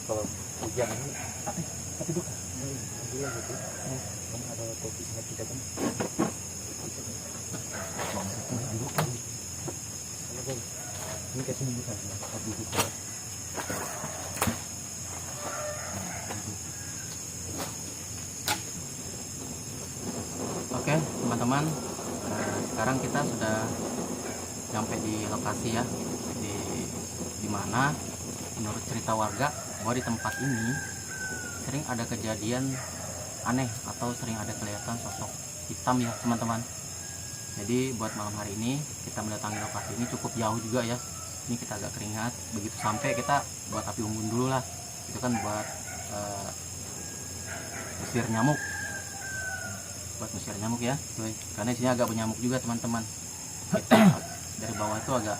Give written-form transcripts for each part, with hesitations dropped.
Kalau hujan ini tapi bukan dia gitu kan ada topi sama kita kan ini kasih bukan tapi bukan. Oke teman-teman, sekarang kita sudah sampai di lokasi ya, di mana menurut cerita warga bahwa di tempat ini sering ada kejadian aneh atau sering ada kelihatan sosok hitam ya teman-teman. Jadi buat malam hari ini kita mendatangi lokasi ini cukup jauh juga ya. Ini kita agak keringat, begitu sampai kita buat api unggun dulu lah. Itu kan buat usir nyamuk. Buat usir nyamuk ya, karena di sini agak bernyamuk juga teman-teman. Kita dari bawah itu agak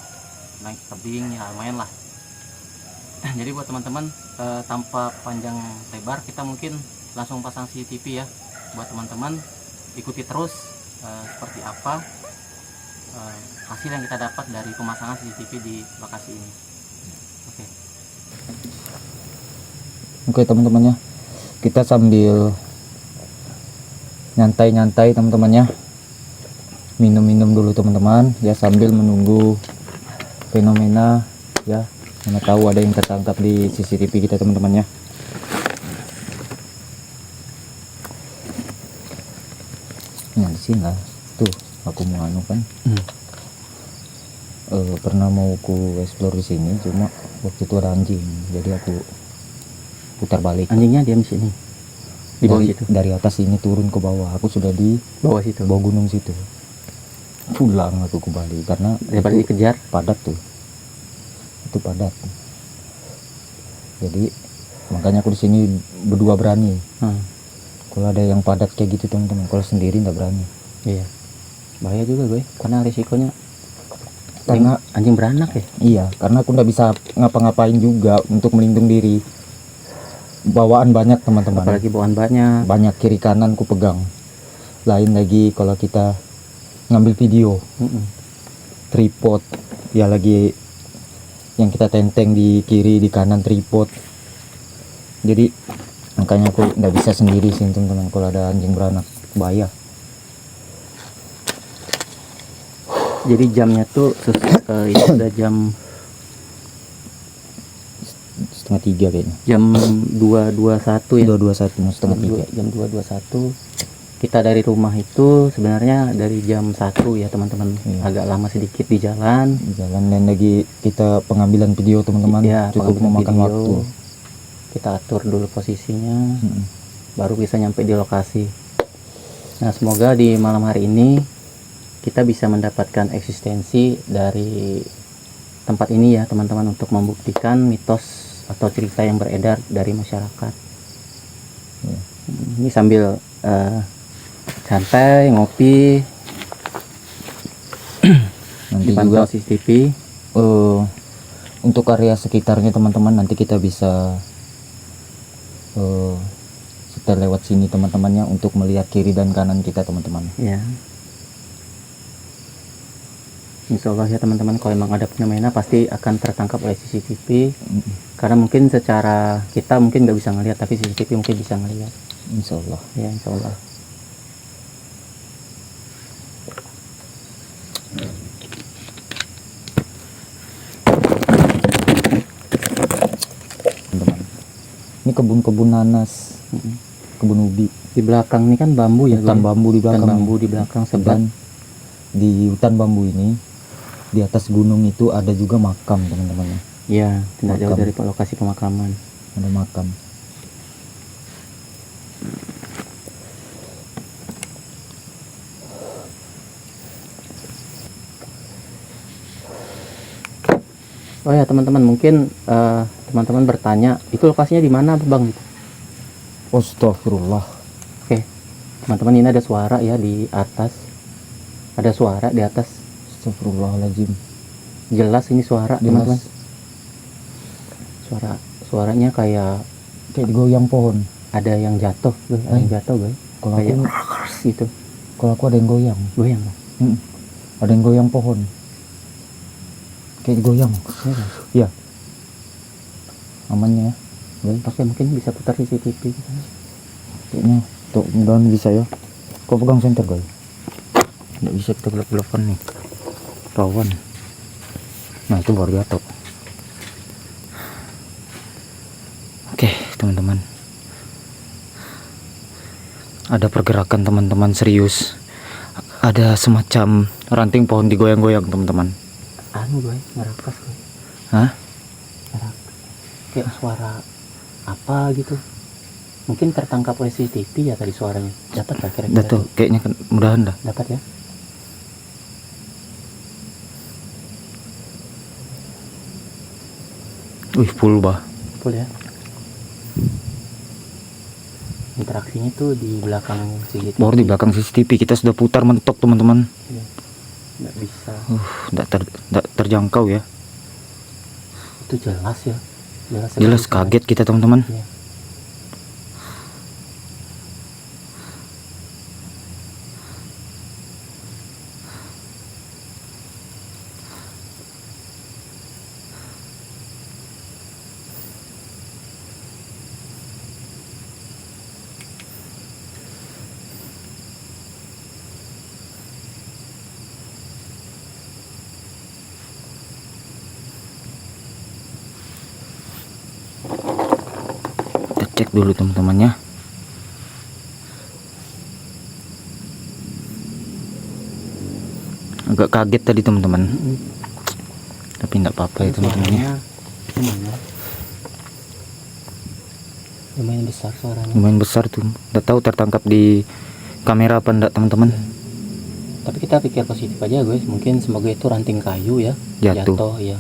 naik tebing ya, lumayan lah. Jadi buat teman-teman, tanpa panjang lebar kita mungkin langsung pasang CCTV ya. Buat teman-teman ikuti terus seperti apa hasil yang kita dapat dari pemasangan CCTV di lokasi ini. Oke teman-teman ya, kita sambil nyantai-nyantai teman-teman ya, minum-minum dulu teman-teman ya, sambil menunggu fenomena ya, mana tahu ada yang tertangkap di CCTV kita teman-teman ya. Nah di sini lah tuh aku mau anu kan, pernah mau ku explore di sini, cuma waktu itu ada anjing, jadi aku putar balik. Anjingnya diam di sini. Di bawah situ. Dari atas ini turun ke bawah, aku sudah di Bawah situ. bawah gunung situ. Pulang aku ke Bali karena Daripada itu dikejar. padat tuh. Itu padat. Jadi makanya aku di sini berdua berani. Kalau ada yang padat kayak gitu teman-teman, kalau sendiri nggak berani. Iya. Bahaya juga gue, karena risikonya Karena anjing beranak ya. iya, karena aku nggak bisa ngapa-ngapain juga untuk melindungi diri. Bawaan banyak teman-teman. Apalagi bawaan banyak. Banyak kiri kanan ku pegang. Lain lagi kalau kita ngambil video, tripod ya, lagi yang kita tenteng di kiri di kanan tripod. Jadi makanya aku nggak bisa sendiri sih teman-teman, kalau ada anjing beranak bahaya. Jadi jamnya tuh itu udah jam 2:30 kayaknya. jam 2:21 ya. 2:21 mau setengah 3. Jam 2:21. Kita dari rumah itu sebenarnya dari jam 1 ya teman-teman. Iya. Agak lama sedikit di jalan. Dan lagi kita pengambilan video teman-teman, Ya, cukup memakan video. waktu. Kita atur dulu posisinya, baru bisa nyampe di lokasi. Nah semoga di malam hari ini kita bisa mendapatkan eksistensi dari tempat ini ya teman-teman, untuk membuktikan mitos atau cerita yang beredar dari masyarakat. Ya. Ini sambil santai ngopi, Nanti dipantau juga CCTV. untuk area sekitarnya teman-teman, nanti kita bisa setel lewat sini teman-temannya, untuk melihat kiri dan kanan kita teman-teman. Ya. Insya Allah ya teman-teman, kalau memang ada fenomena pasti akan tertangkap oleh CCTV. Karena mungkin secara kita mungkin nggak bisa ngelihat, tapi CCTV mungkin bisa ngelihat. Insya Allah. Ya insya Allah. Teman-teman, ini kebun-kebun nanas, kebun ubi. Di belakang ini kan bambu ya. Hutan bambu di belakang. Hutan bambu di belakang sebelah. Dan di hutan bambu ini, di atas gunung itu ada juga makam teman-teman. Ya, tidak jauh Makam. dari lokasi pemakaman. Ada makam. Oh ya teman-teman, mungkin teman-teman bertanya, itu lokasinya di mana Bang? Astagfirullah. Oke, teman-teman, ini ada suara ya di atas. Ada suara di atas. Astagfirullahaladzim. Jelas ini suara Jelas. teman-teman. Suaranya kayak digoyang pohon. ada yang jatuh, guys. Ada yang jatuh, guys. Kalau Kayak aku, gitu. kalau aku ada yang goyang. Goyang, Bang. Ada yang goyang pohon. Kayak digoyang. Iya. Amannya ya. Oke, mungkin bisa putar CCTV. Kayaknya tuh mudah-mudahan bisa ya. Kau pegang senter guys. Nggak bisa kita gelap-gelapan nih. Rawan. Nah itu baru jatuh. Oke teman-teman. Ada pergerakan teman-teman, serius. Ada semacam ranting pohon digoyang-goyang teman-teman. Anu, guys, ngerakas, guys. Hah? Kayak suara apa gitu. Mungkin tertangkap oleh CCTV ya tadi suaranya. Dapat lah kira-kira? Dato, kayaknya kan mudahan dah. Dapat ya. Wih full bah. Full ya. Interaksinya tuh di belakang CCTV. Baru di belakang CCTV kita sudah putar mentok teman-teman. Ya. Nggak bisa. Nggak terjangkau ya. Itu jelas ya. Jelas kaget kita teman-teman. Ya. Kita cek dulu teman-temannya. Agak kaget tadi teman-teman. Tapi enggak apa-apa ya teman-teman ya. Lumayan besar suaranya. Lumayan besar tuh. Enggak tahu tertangkap di kamera apa enggak teman-teman. Tapi kita pikir positif aja guys. Mungkin semoga itu ranting kayu ya. Jatuh Ya.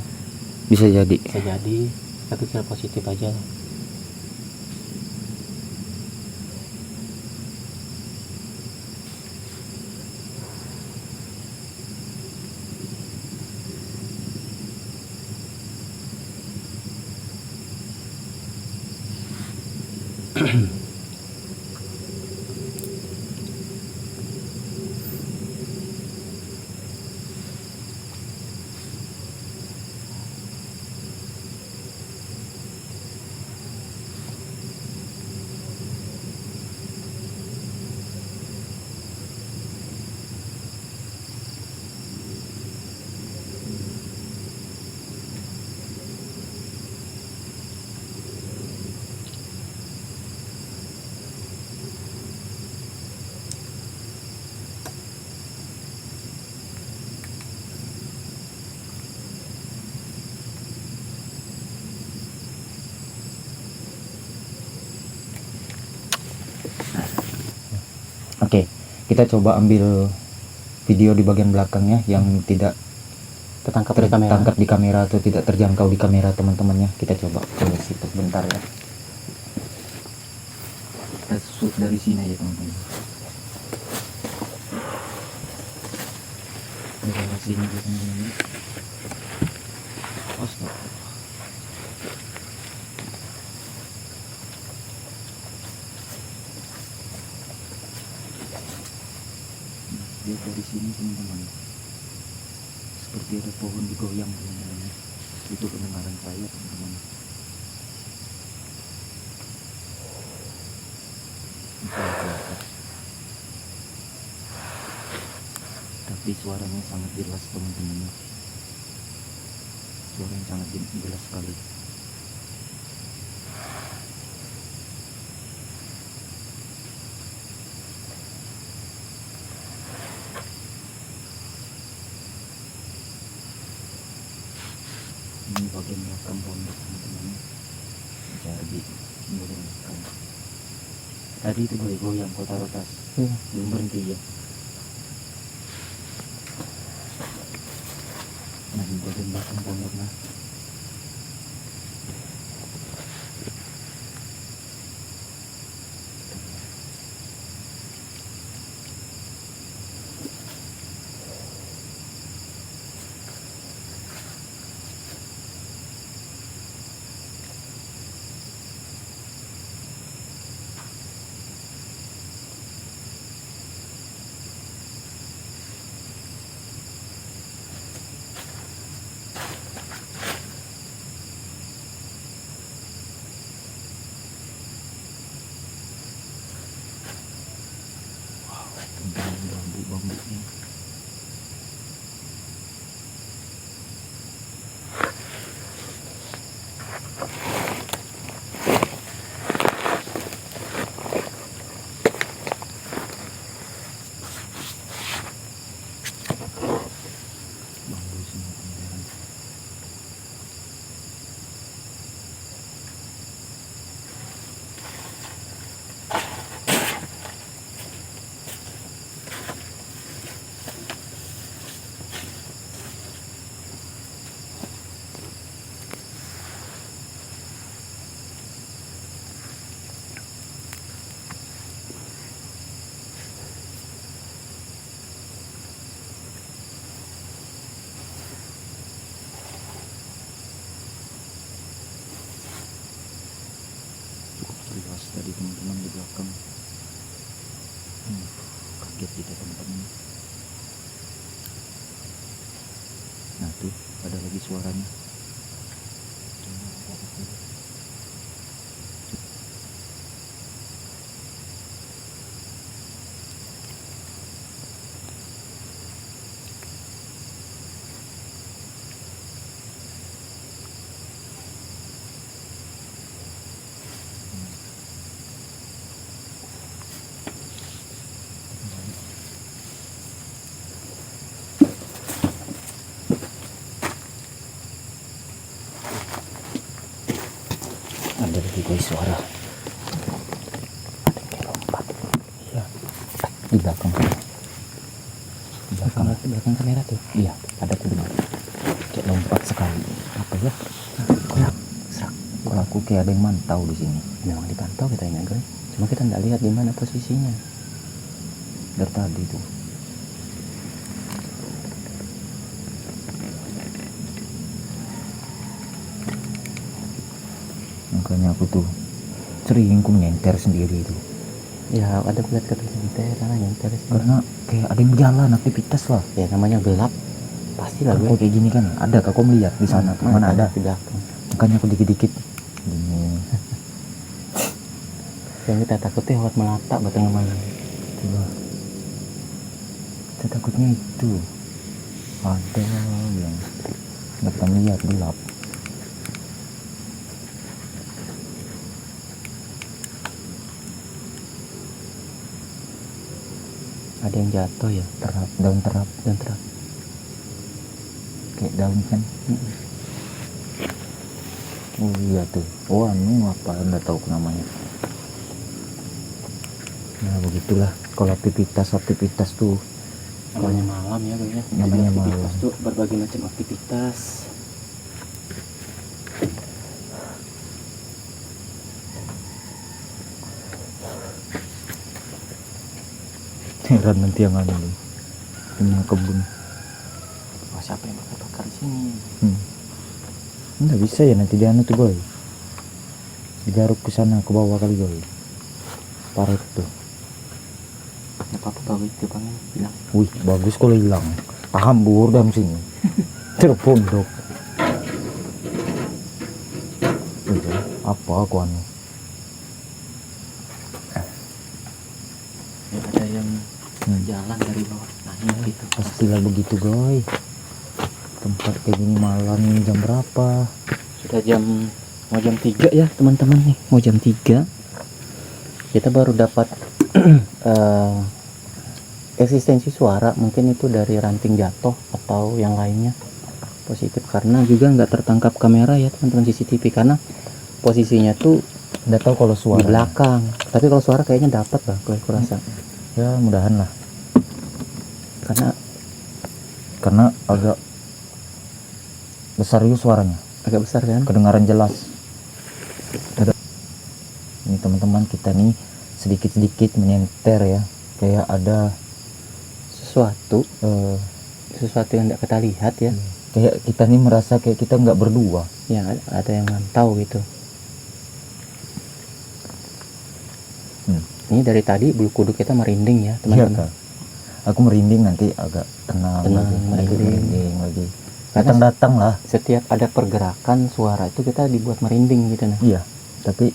Bisa jadi. Bisa jadi. Kita pikir positif aja. Oke, kita coba ambil video di bagian belakangnya yang tidak tertangkap di kamera atau tidak terjangkau di kamera teman-temannya. Kita coba ke situ bentar ya. Kita shoot dari sini ya teman-teman. Dari sini ya teman-teman. Astaga. Dia dari sini teman-teman, seperti ada pohon digoyang teman-teman. Itu pendengaran saya teman-teman. Tapi suaranya sangat jelas teman-teman. Suaranya sangat jelas sekali. Ini bagian belakang pondok teman-teman. Jadi belakang. Tadi itu goyang kota rotas. Belum berhenti ya. Nah ini bagian belakang pondok nah. bambunya. Bambu semua pemberan. Jelas tadi teman-teman di belakang. Kaget kita teman-teman. Nah tuh ada lagi suaranya. Ada lagi guys suara. Ada yang lompat. Iya. Di belakang. Di belakang kamera tuh. Iya, ada tuh benar. Kayak lompat sekali. Apa ya? Serak. Kalau aku kayak ada yang mantau di sini. Memang dipantau kita ini guys. Cuma kita nggak lihat di mana posisinya. Dari tadi tuh. Makanya aku tuh sering ku nyenter sendiri itu. Ya ada lihat ke nyenter Karena kayak ada yang jalan aktivitas lah. ya namanya gelap pastilah Kalau kayak gini kan ada kak, kau melihat di sana mana ada. di belakang. Makanya aku dikit-dikit gini. Yang kita takutnya lewat melata batang mana. Coba. Kita takutnya itu ada yang nggak kita lihat gelap. Ada yang jatuh ya, Daun terap kayak daun kan. Oh iya tuh. Oh anu apa nggak tahu namanya. Nah begitulah kalau aktivitas tuh. namanya malam ya guys ya. Namanya Jadi aktivitas malam. tuh berbagai macam aktivitas. Heran nanti yang anu nih. Punya kebun. Wah, siapa yang bakar di sini? Nggak bisa ya nanti dia anu tuh boy. Digaruk ke sana ke bawah kali boy. Paret tuh. Ya apa bagus itu bang bilang. Wih bagus kalau hilang. Hambur dalam sini. Terpondok. Apa aku anu? Ya ada yang jalan dari bawah. Nah ini gitu. Pastilah begitu guys. Tempat kayak gini malam ini jam berapa? Sudah mau jam 3 ya teman-teman nih. Mau jam 3. Kita baru dapat eksistensi suara, mungkin itu dari ranting jatuh atau yang lainnya positif, karena juga nggak tertangkap kamera ya teman-teman CCTV, karena posisinya tuh Nggak tahu kalau di suara. belakang, tapi kalau suara kayaknya dapat lah gue kurasa, Ya mudahan lah. karena Agak besar juga suaranya. agak besar kan. Kedengaran jelas. Ini teman-teman kita nih sedikit-sedikit menyenter ya. Kayak ada sesuatu yang tidak kita lihat ya. kayak kita nih merasa kayak kita nggak berdua. Ya ada yang mantau gitu. Ini dari tadi bulu kuduk kita merinding ya Iya teman-teman. Kak. Aku merinding nanti agak tenang lagi, merinding lagi. Karena Datang lah. setiap ada pergerakan suara itu kita dibuat merinding gitu nah. Iya. Tapi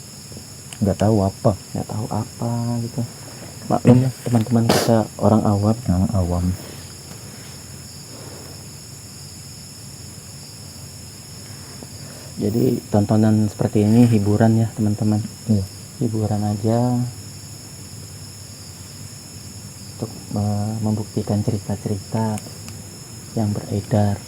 nggak tahu apa. Nggak tahu apa gitu. Maklum ya teman-teman, kita orang awam. Awam. Jadi tontonan seperti ini hiburan ya teman-teman. Iya. Hiburan aja untuk membuktikan cerita-cerita yang beredar.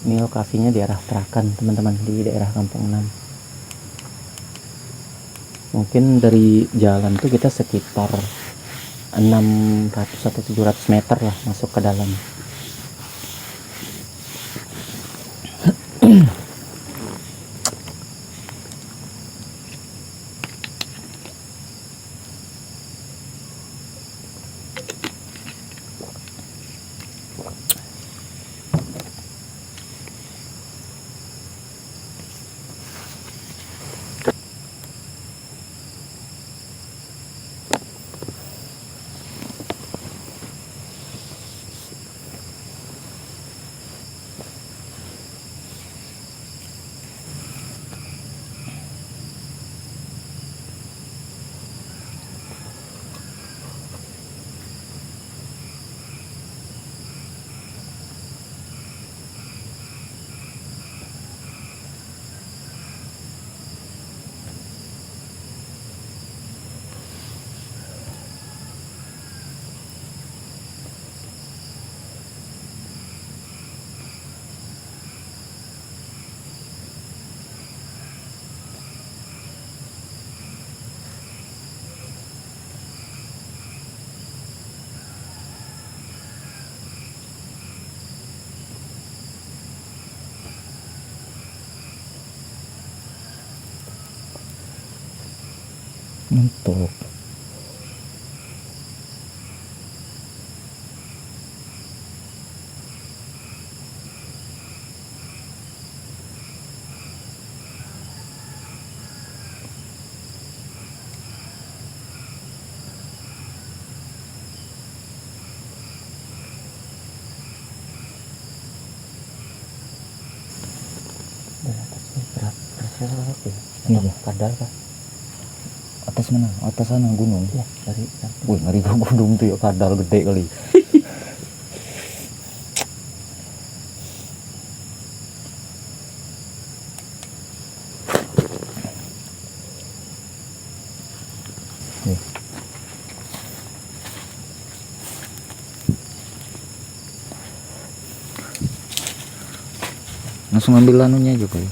Ini lokasinya daerah Tarakan teman-teman, di daerah Kampung 6. Mungkin dari jalan tuh kita sekitar 600 atau 700 meter lah masuk ke dalam. Mantap. Iya. Kadal kah? Atas mana? Atas sana gunung. Iya, dari Wih, ngeri gua gunung tuh ya, kadal gede kali. Nih. Langsung ambil anunya aja koi.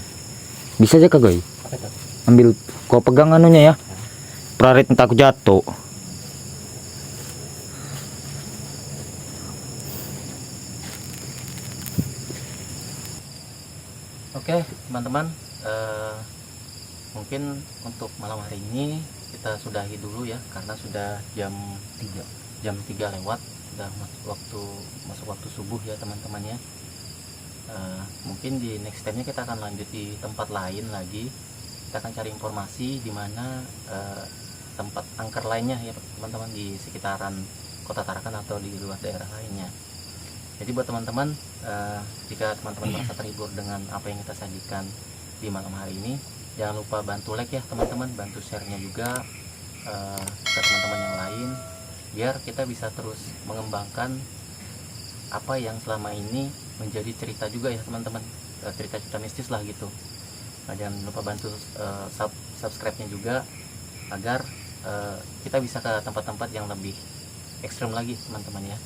Bisa aja kagak? apa itu? Ambil, kau pegang anunya ya. Prarit takut jatuh. Oke teman-teman, mungkin untuk malam hari ini kita sudahi dulu ya, karena sudah jam 3 lewat, sudah masuk waktu subuh ya teman-teman ya. Mungkin di next time-nya kita akan lanjut di tempat lain lagi. Kita akan cari informasi di mana tempat angker lainnya ya teman-teman, di sekitaran Kota Tarakan atau di luar daerah lainnya. Jadi buat teman-teman, jika teman-teman merasa terhibur dengan apa yang kita sajikan di malam hari ini, jangan lupa bantu like ya teman-teman, bantu share-nya juga ke teman-teman yang lain, biar kita bisa terus mengembangkan apa yang selama ini menjadi cerita juga ya teman-teman, cerita-cerita mistis lah gitu. Nah, jangan lupa bantu subscribe-nya juga, agar kita bisa ke tempat-tempat yang lebih ekstrem lagi teman-teman ya.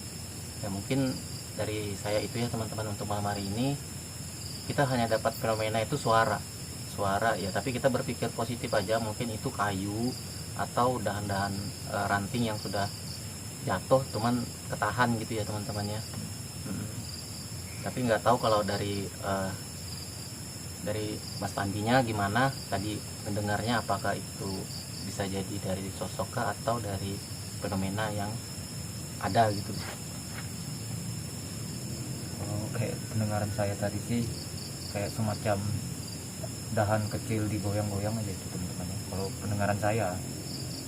Ya mungkin dari saya itu ya teman-teman, untuk malam hari ini kita hanya dapat fenomena itu suara ya, tapi kita berpikir positif aja, mungkin itu kayu atau dahan-dahan ranting yang sudah jatuh cuman ketahan gitu ya teman-teman ya. Tapi nggak tahu kalau dari Mas Pandinya gimana tadi mendengarnya, apakah itu bisa jadi dari sosok atau dari fenomena yang ada gitu. Kayak pendengaran saya tadi sih kayak semacam dahan kecil digoyang-goyang aja itu teman-teman ya. Kalau pendengaran saya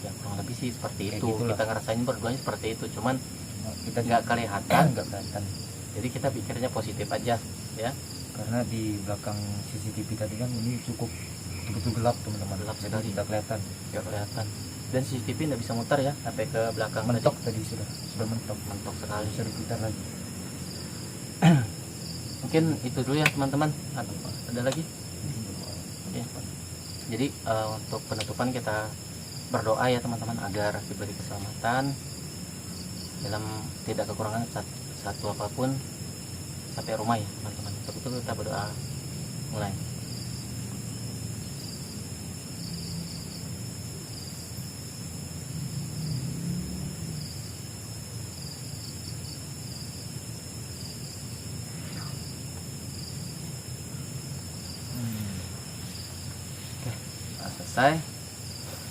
Ya kurang lebih sih seperti Kayak itu, gitulah. kita ngerasain berduanya seperti itu, cuman kita nggak kelihatan, nggak kelihatan jadi kita pikirnya positif aja ya. karena di belakang CCTV tadi kan ini cukup betul gelap teman-teman. Gelap Jadi sekali. tidak kelihatan. Nggak kelihatan. Dan CCTV nggak bisa mutar ya sampai ke belakang. Mentok tadi sudah mentok. Mentok sekali. Bisa diputar lagi. Mungkin itu dulu ya teman-teman. Ada lagi? Oke. Jadi untuk penutupan kita berdoa ya teman-teman agar diberi keselamatan dalam tidak kekurangan satu apapun sampai rumah ya teman-teman. Untuk itu kita berdoa mulai. Selesai.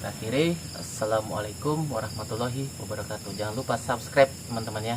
Kita akhiri. Assalamualaikum warahmatullahi wabarakatuh. Jangan lupa subscribe teman-teman ya.